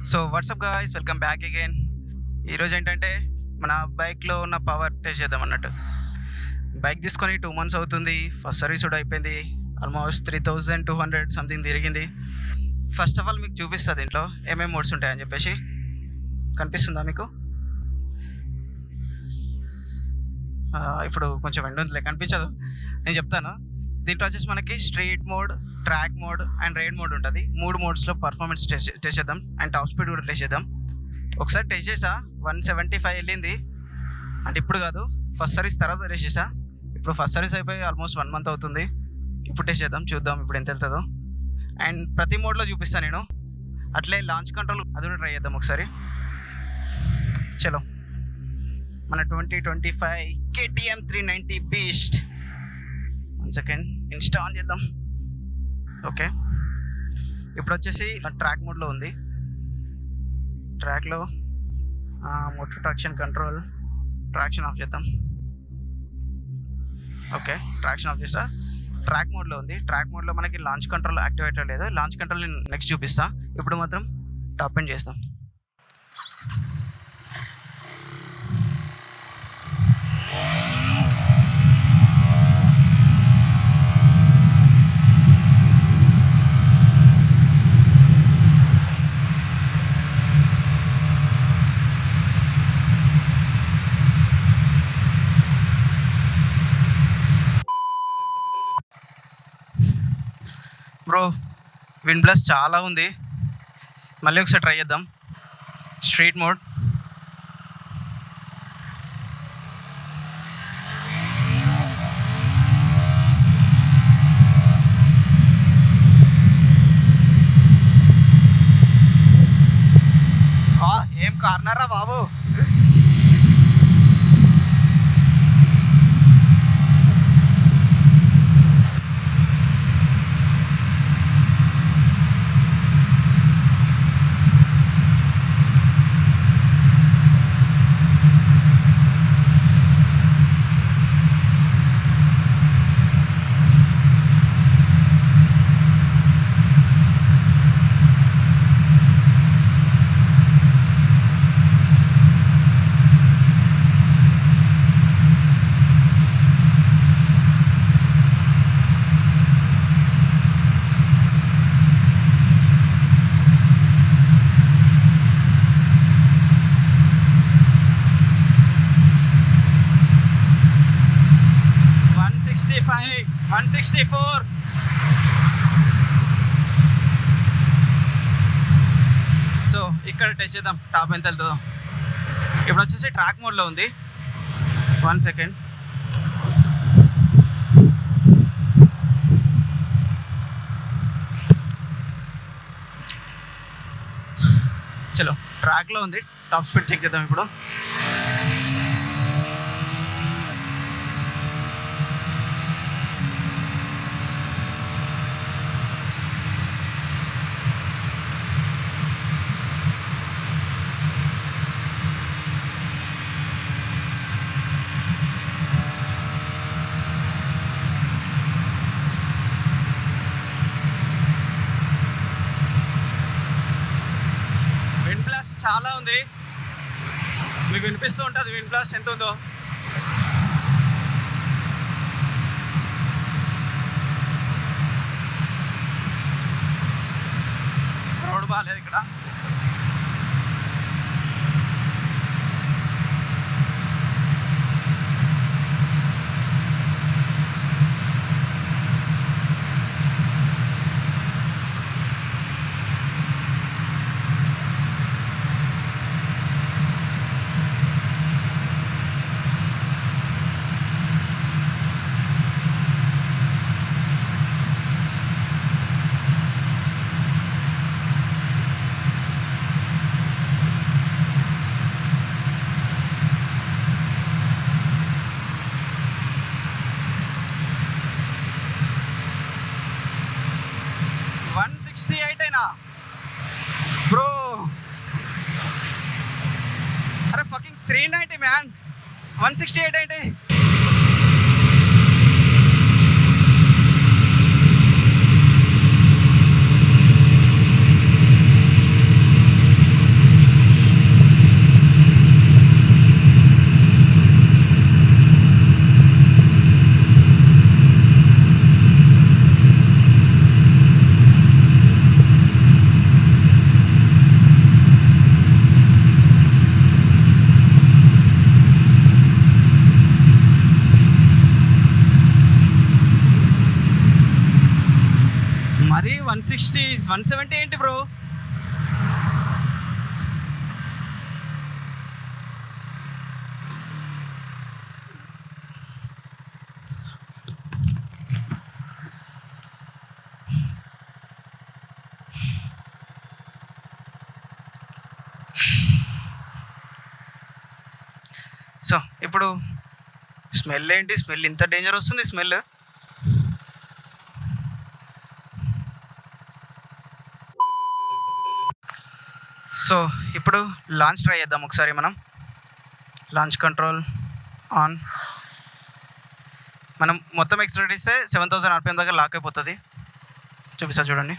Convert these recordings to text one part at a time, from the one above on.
So WhatsApp guys, welcome back again. ఈరోజు ఏంటంటే మన బైక్లో ఉన్న పవర్ టెస్ట్ చేద్దాం అన్నట్టు. బైక్ తీసుకొని 2 months అవుతుంది. ఫస్ట్ సర్వీస్ కూడా అయిపోయింది. ఆల్మోస్ట్ 3200 సంథింగ్ తిరిగింది. ఫస్ట్ ఆఫ్ ఆల్ మీకు చూపిస్తుంది దీంట్లో ఏమేమి మోడ్స్ ఉంటాయని చెప్పేసి. కనిపిస్తుందా మీకు? ఇప్పుడు కొంచెం ఎండ్ ఉందిలే, కనిపించదు, నేను చెప్తాను. దీంట్లో వచ్చేసి మనకి street mode, track mode and ride mode ఉంటుంది. 3 మోడ్స్లో పర్ఫార్మెన్స్ టెస్ట్ చేద్దాం అండ్ టాప్ స్పీడ్ కూడా టెస్ట్ చేద్దాం. ఒకసారి టెస్ట్ చేసా, 175 వెళ్ళింది. అంటే ఇప్పుడు కాదు, ఫస్ట్ సర్వీస్ తర్వాత టెస్ట్ చేసా. ఇప్పుడు ఫస్ట్ సర్వీస్ అయిపోయి ఆల్మోస్ట్ 1 month అవుతుంది. ఇప్పుడు టెస్ట్ చేద్దాం, చూద్దాం ఇప్పుడు ఎంత వెళ్తుందో. అండ్ ప్రతి మోడ్లో చూపిస్తాను నేను. అట్లే లాంచ్ కంట్రోల్ అది కూడా ట్రై చేద్దాం ఒకసారి. చలో, మన 2025 KTM 390 బీస్ట్ 1 సెకండ్ ఇన్స్టాల్ చేద్దాం. ఓకే, ఇప్పుడు వచ్చేసి ట్రాక్ మోడ్లో ఉంది. ట్రాక్లో motor traction control, traction of చేద్దాం. ఓకే, ట్రాక్షన్ ఆఫ్ చేస్తా. ట్రాక్ మోడ్లో ఉంది. ట్రాక్ మోడ్లో మనకి లాంచ్ కంట్రోల్ యాక్టివేట్ లేదు. లాంచ్ కంట్రోల్ నేను నెక్స్ట్ చూపిస్తా. ఇప్పుడు మాత్రం టాప్ ఎండ్ చేస్తాం. బ్రో, విండ్ బ్లాస్ట్ చాలా ఉంది. మళ్ళీ ఒకసారి ట్రై చేద్దాం. Street mode. ఏం కార్నరా బాబు! వన్ 164. సో ఇక్కడ టెస్ట్ చేద్దాం టాప్ ఎంత వెళ్తుందో. ఇప్పుడు వచ్చేసి ట్రాక్ మోడ్లో ఉంది. 1 సెకండ్. చలో, ట్రాక్లో ఉంది. టాప్ స్పీడ్ చెక్ చేద్దాం ఇప్పుడు. చాలా ఉంది, మీకు వినిపిస్తూ ఉంటుంది విండ్ బ్లాస్ట్ ఎంత ఉందో. రోడ్ బాగాలేదు ఇక్కడ. అయినా బ్రో, అరే ఫకింగ్ 390 మ్యాన్. 168 అంటే మరి 160 170 ఏంటి బ్రో? సో ఇప్పుడు స్మెల్ ఏంటి? స్మెల్ ఇంత డేంజర్ వస్తుంది స్మెల్. సో ఇప్పుడు లాంచ్ ట్రై చేద్దాం ఒకసారి. మనం లాంచ్ కంట్రోల్ ఆన్. మనం మొత్తం ఎక్స్ట్రా ఇస్తే 7000 RPM దగ్గర లాక్ అయిపోతుంది. చూపిస్తా చూడండి.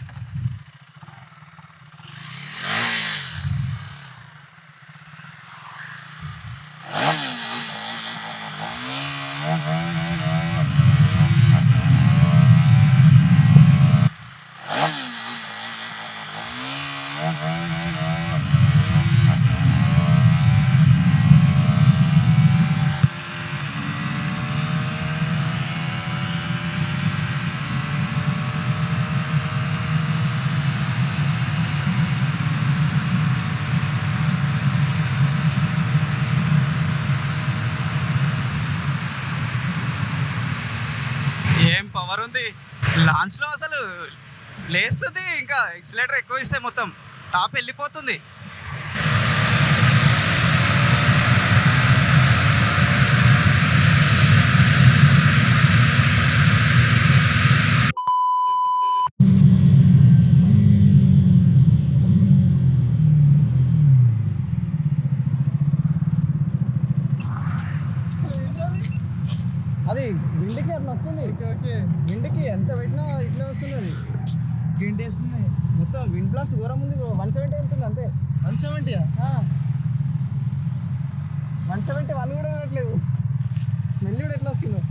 ఏం పవర్ ఉంది లాంచ్లో, అసలు లేస్తుంది. ఇంకా ఎక్సిలేటర్ ఎక్కువ ఇస్తే మొత్తం టాప్ వెళ్ళిపోతుంది. అది విండ్కి అట్లా వస్తుంది. ఓకే, విండ్కి ఎంత పెట్టినా ఇట్లా వస్తుంది. అది విండ్ వేస్తుంది మొత్తం. విండ్ బ్లాస్ట్ దూరం ఉంది. 170 వెళ్తుంది అంతే. 170 171 కూడా వెళ్ళట్లేదు. స్మెల్ కూడా ఎట్లా వస్తుంది?